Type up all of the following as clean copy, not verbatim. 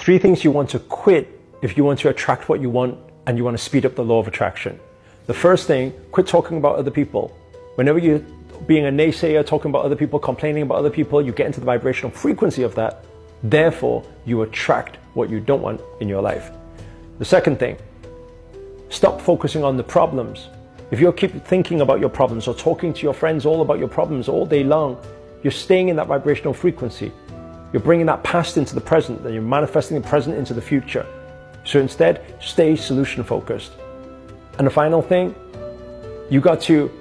3 things you want to quit if you want to attract what you want and you want to speed up the law of attraction. The first thing, quit talking about other people. Whenever you're being a naysayer, talking about other people, complaining about other people, you get into the vibrational frequency of that. Therefore, you attract what you don't want in your life. The second thing, stop focusing on the problems. If you keep thinking about your problems or talking to your friends all about your problems all day long, you're staying in that vibrational frequency. You're bringing that past into the present, and you're manifesting the present into the future. So instead, stay solution focused. And the final thing, you got to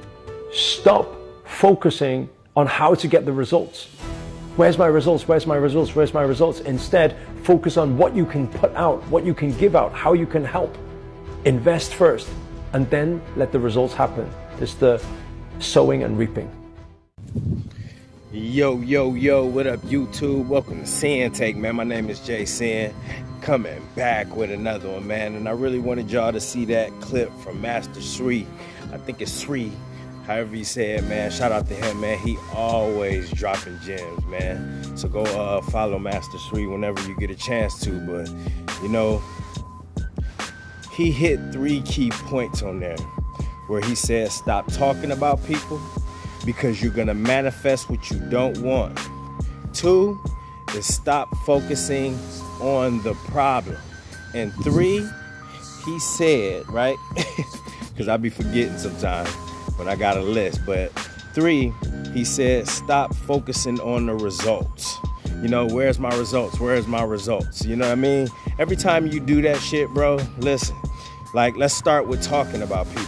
stop focusing on how to get the results. Where's my results? Where's my results? Where's my results? Instead, focus on what you can put out, what you can give out, how you can help. Invest first, and then let the results happen. It's the sowing and reaping. Yo, what up, YouTube? Welcome to Sinn-Take, man. My name is Jay Sin, coming back with another one, man. And I really wanted y'all to see that clip from Master Sri. I think it's Sri, however you say it, man. Shout out to him, man. He always dropping gems, man. So go follow Master Sri whenever you get a chance to. But, you know, he hit 3 key points on there where he said, stop talking about people, because you're gonna manifest what you don't want. 2 is stop focusing on the problem. And 3, he said, right? Because I be forgetting sometimes when I got a list. But 3, he said, stop focusing on the results. You know, where's my results? Where's my results? You know what I mean? Every time you do that shit, bro, listen, like, let's start with talking about people.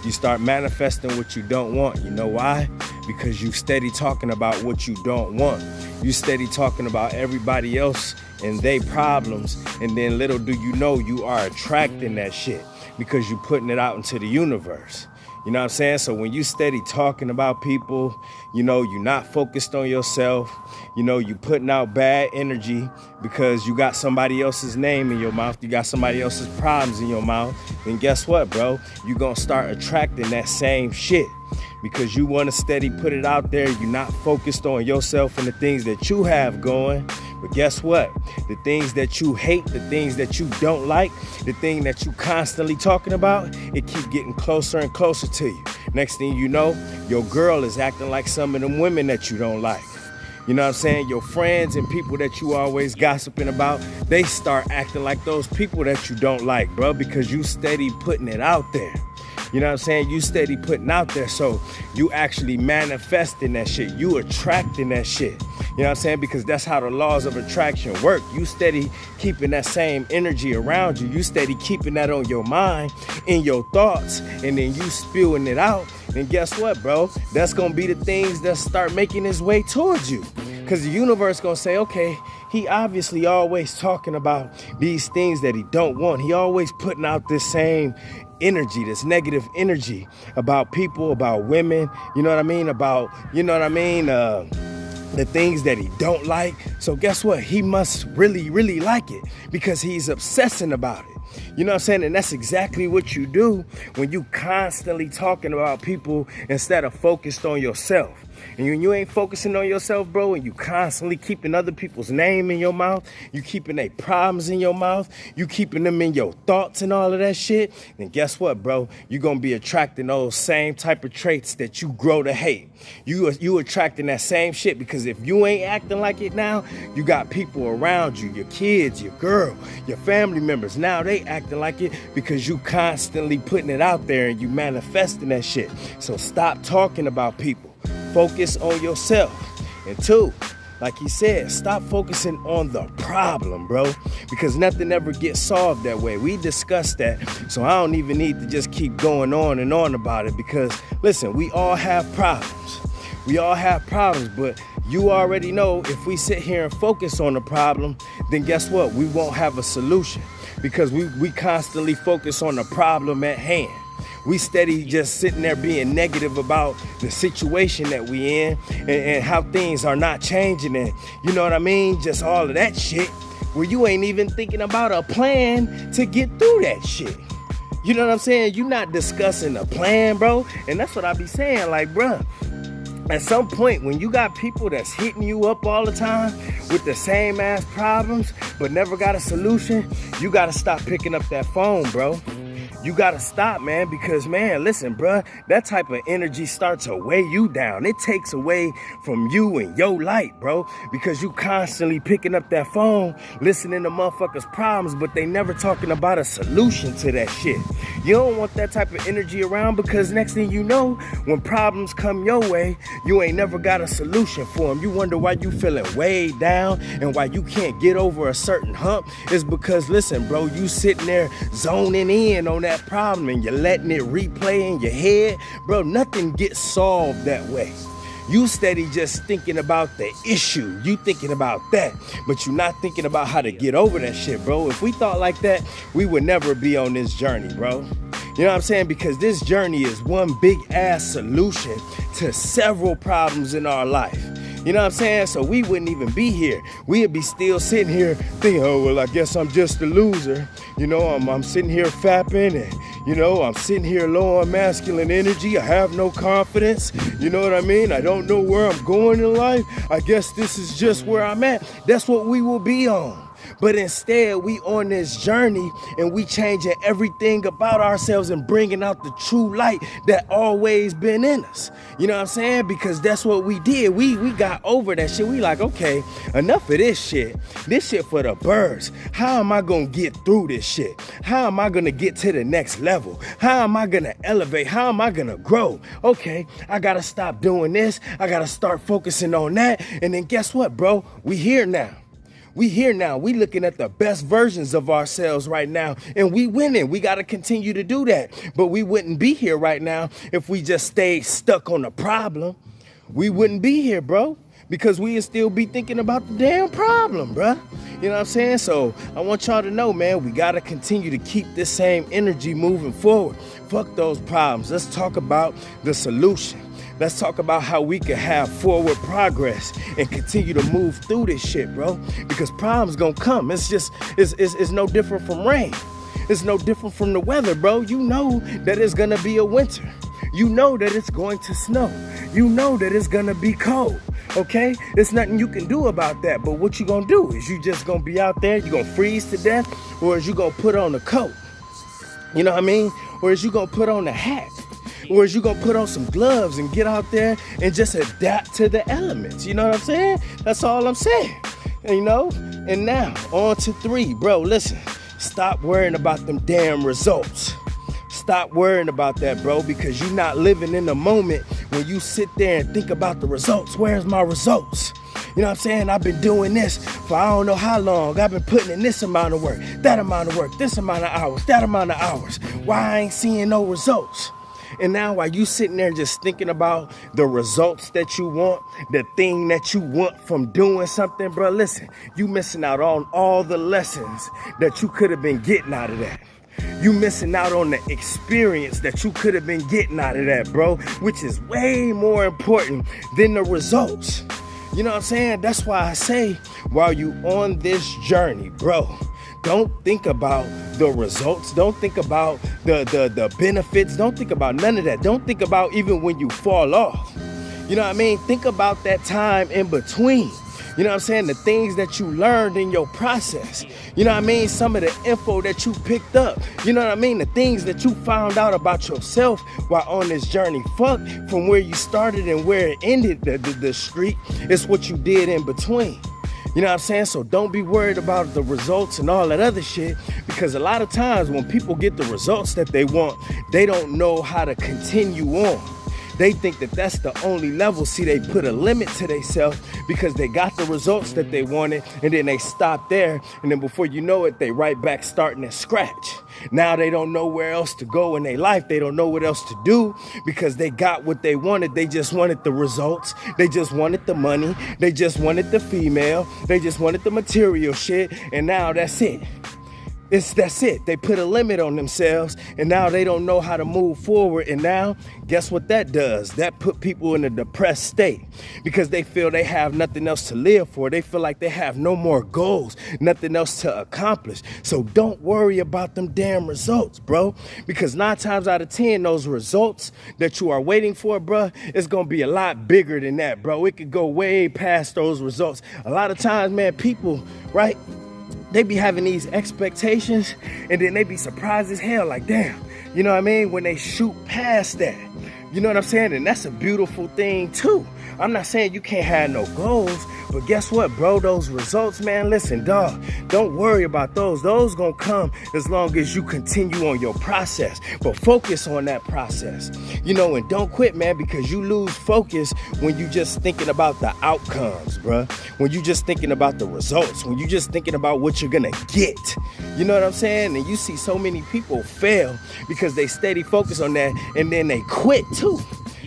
You start manifesting what you don't want. You know why? Because you steady talking about what you don't want. You steady talking about everybody else and their problems, and then little do you know, you are attracting that shit because you're putting it out into the universe. You know what I'm saying? So when you steady talking about people, you know, you're not focused on yourself. You know, you putting out bad energy because you got somebody else's name in your mouth. You got somebody else's problems in your mouth. Then guess what, bro? You're going to start attracting that same shit because you want to steady put it out there. You're not focused on yourself and the things that you have going. But guess what? The things that you hate, the things that you don't like, the thing that you constantly talking about, it keep getting closer and closer to you. Next thing you know, your girl is acting like some of them women that you don't like. You know what I'm saying? Your friends and people that you always gossiping about, they start acting like those people that you don't like, bro, because you steady putting it out there. You know what I'm saying? You steady putting out there, so you actually manifesting that shit. You attracting that shit. You know what I'm saying? Because that's how the laws of attraction work. You steady keeping that same energy around you. You steady keeping that on your mind, in your thoughts, and then you spewing it out. And guess what, bro? That's going to be the things that start making its way towards you. Because the universe going to say, okay, he obviously always talking about these things that he don't want. He always putting out this same energy, this negative energy about people, about women, you know what I mean? About, you know what I mean? The things that he don't like. So guess what? He must really, really like it because he's obsessing about it. You know what I'm saying? And that's exactly what you do when you constantly talking about people instead of focused on yourself. And when you ain't focusing on yourself, bro, and you constantly keeping other people's name in your mouth, you keeping their problems in your mouth, you keeping them in your thoughts and all of that shit, then guess what, bro? You're going to be attracting those same type of traits that you grow to hate. You attracting that same shit because if you ain't acting like it now, you got people around you, your kids, your girl, your family members. Now they acting like it because you constantly putting it out there and you manifesting that shit. So stop talking about people. Focus on yourself. And 2, like he said, stop focusing on the problem, bro, because nothing ever gets solved that way. We discussed that, so I don't even need to just keep going on and on about it because, listen, we all have problems. We all have problems, but you already know if we sit here and focus on the problem, then guess what? We won't have a solution because we constantly focus on the problem at hand. We steady just sitting there being negative about the situation that we in and how things are not changing and you know what I mean? Just all of that shit where you ain't even thinking about a plan to get through that shit. You know what I'm saying? You're not discussing a plan, bro. And that's what I be saying, like, bro, At some point, when you got people that's hitting you up all the time with the same ass problems but never got a solution, you got to stop picking up that phone, bro. You got to stop, man, because, man, listen, bro, that type of energy starts to weigh you down. It takes away from you and your light, bro, because you constantly picking up that phone, listening to motherfuckers' problems, but they never talking about a solution to that shit. You don't want that type of energy around, because next thing you know, when problems come your way, you ain't never got a solution for them. You wonder why you feeling weighed down and why you can't get over a certain hump. It's because, listen, bro, you sitting there zoning in on that problem and you're letting it replay in your head. Bro, nothing gets solved that way. You steady just thinking about the issue. You thinking about that, but you're not thinking about how to get over that shit, bro. If we thought like that, we would never be on this journey, bro. You know what I'm saying? Because this journey is one big ass solution to several problems in our life. You know what I'm saying? So we wouldn't even be here. We'd be still sitting here thinking, oh, well, I guess I'm just a loser. You know, I'm sitting here fapping and, you know, I'm sitting here low on masculine energy. I have no confidence. You know what I mean? I don't know where I'm going in life. I guess this is just where I'm at. That's what we will be on. But instead, we on this journey and we changing everything about ourselves and bringing out the true light that always been in us. You know what I'm saying? Because that's what we did. We got over that shit. We like, okay, enough of this shit. This shit for the birds. How am I going to get through this shit? How am I going to get to the next level? How am I going to elevate? How am I going to grow? Okay, I got to stop doing this. I got to start focusing on that. And then guess what, bro? We here now. We here now. We looking at the best versions of ourselves right now, and we winning. We got to continue to do that. But we wouldn't be here right now if we just stayed stuck on the problem. We wouldn't be here, bro, because we would still be thinking about the damn problem, bro. You know what I'm saying? So I want y'all to know, man, we got to continue to keep this same energy moving forward. Fuck those problems. Let's talk about the solution. Let's talk about how we can have forward progress and continue to move through this shit, bro. Because problems gonna come. It's no different from rain. It's no different from the weather, bro. You know that it's gonna be a winter. You know that it's going to snow. You know that it's gonna be cold, okay? There's nothing you can do about that. But what you gonna do? Is you just gonna be out there, you gonna freeze to death? Or is you gonna put on a coat? You know what I mean? Or is you gonna put on a hat? Or is you gonna put on some gloves and get out there and just adapt to the elements? You know what I'm saying? That's all I'm saying. And, you know? And now, on to 3. Bro, listen. Stop worrying about them damn results. Stop worrying about that, bro, because you're not living in the moment when you sit there and think about the results. Where's my results? You know what I'm saying? I've been doing this for I don't know how long. I've been putting in this amount of work, that amount of work, this amount of hours, that amount of hours. Why I ain't seeing no results? And now while you sitting there just thinking about the results that you want, the thing that you want from doing something, bro, listen, you missing out on all the lessons that you could have been getting out of that. You missing out on the experience that you could have been getting out of that, bro, which is way more important than the results. You know what I'm saying? That's why I say, while you on this journey, bro, don't think about the results. Don't think about the benefits. Don't think about none of that. Don't think about even when you fall off. You know what I mean? Think about that time in between. You know what I'm saying? The things that you learned in your process. You know what I mean? Some of the info that you picked up. You know what I mean? The things that you found out about yourself while on this journey. Fuck from where you started and where it ended the streak. It's what you did in between. You know what I'm saying? So don't be worried about the results and all that other shit, because a lot of times when people get the results that they want, they don't know how to continue on. They think that that's the only level. See, they put a limit to themselves because they got the results that they wanted, and then they stop there, and then before you know it, they right back starting at scratch. Now they don't know where else to go in their life. They don't know what else to do because they got what they wanted. They just wanted the results. They just wanted the money. They just wanted the female. They just wanted the material shit, and now that's it. That's it. They put a limit on themselves, and now they don't know how to move forward. And now, guess what that does? That put people in a depressed state because they feel they have nothing else to live for. They feel like they have no more goals, nothing else to accomplish. So don't worry about them damn results, bro, because 9 times out of 10, those results that you are waiting for, bro, it's gonna be a lot bigger than that, bro. It could go way past those results. A lot of times, man, people, right? They be having these expectations and then they be surprised as hell, like, damn, you know what I mean? When they shoot past that, you know what I'm saying? And that's a beautiful thing too. I'm not saying you can't have no goals, but guess what, bro? Those results, man, listen, dog, don't worry about those. Those gonna come as long as you continue on your process, but focus on that process, you know, and don't quit, man, because you lose focus when you just thinking about the outcomes, bro. When you just thinking about the results, when you just thinking about what you're gonna get, you know what I'm saying? And you see so many people fail because they steady focus on that and then they quit too.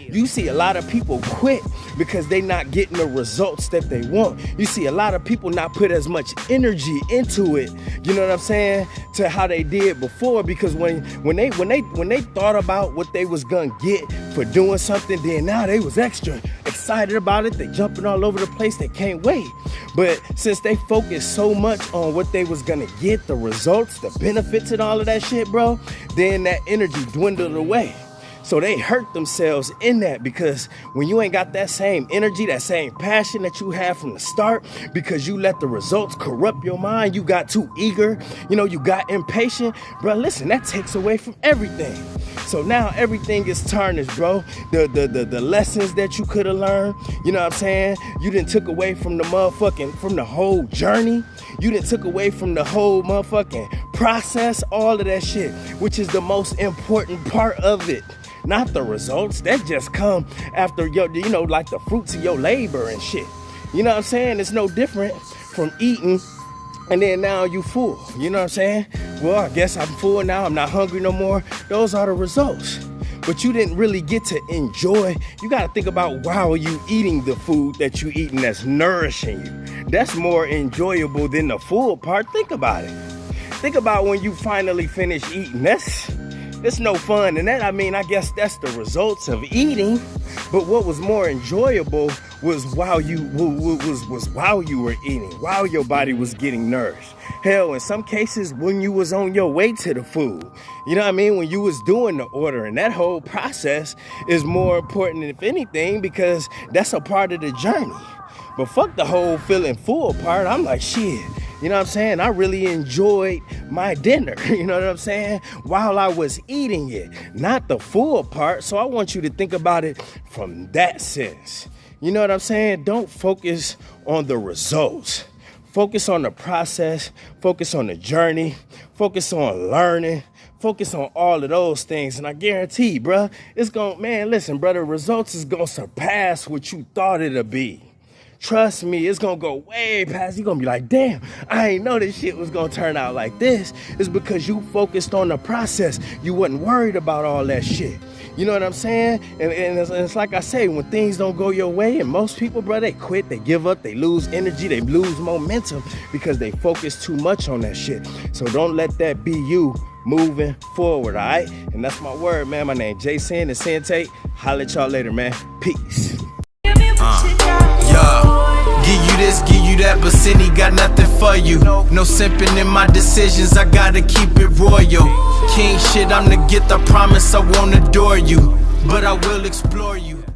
You see a lot of people quit because they not getting the results that they want. You see a lot of people not put as much energy into it, you know what I'm saying, to how they did before, because when they thought about what they was gonna get for doing something, then now they was extra excited about it. They jumping all over the place, they can't wait. But since they focused so much on what they was gonna get, the results, the benefits and all of that shit, bro, then that energy dwindled away. So they hurt themselves in that, because when you ain't got that same energy, that same passion that you had from the start, because you let the results corrupt your mind, you got too eager, you know, you got impatient, bro, listen, that takes away from everything. So now everything is tarnished, bro. The lessons that you could have learned, you know what I'm saying? You done took away from the from the whole journey. You done took away from the whole motherfucking process, all of that shit, which is the most important part of it. Not the results, that just come after your, you know, like the fruits of your labor and shit. You know what I'm saying? It's no different from eating and then now you full. You know what I'm saying? Well, I guess I'm full now, I'm not hungry no more. Those are the results. But you didn't really get to enjoy. You gotta think about, why are you eating the food that you eating that's nourishing you? That's more enjoyable than the full part. Think about it. Think about when you finally finish eating. It's no fun, and that, I mean, I guess that's the results of eating. But what was more enjoyable was while you were eating, while your body was getting nourished. Hell, in some cases, when you was on your way to the food, you know what I mean? When you was doing the ordering, that whole process is more important, if anything, because that's a part of the journey. But fuck the whole feeling full part. I'm like, shit. You know what I'm saying? I really enjoyed my dinner, you know what I'm saying, while I was eating it, not the full part. So I want you to think about it from that sense. You know what I'm saying? Don't focus on the results. Focus on the process. Focus on the journey. Focus on learning. Focus on all of those things. And I guarantee, bruh, it's going, man, listen, brother, results is going to surpass what you thought it'd be. Trust me, it's gonna go way past. You're gonna be like, damn, I ain't know this shit was gonna turn out like this. It's because you focused on the process. You wasn't worried about all that shit. You know what I'm saying? And it's like I say, when things don't go your way, and most people, bro, they quit, they give up, they lose energy, they lose momentum because they focus too much on that shit. So don't let that be you moving forward, all right? And that's my word, man. My name Jason, and Sinn-Take. Holla at y'all later, man. Peace. Give you this, give you that, but Cindy got nothing for you. No simping in my decisions, I gotta keep it royal. King shit, I'm to get the promise, I won't adore you, but I will explore you.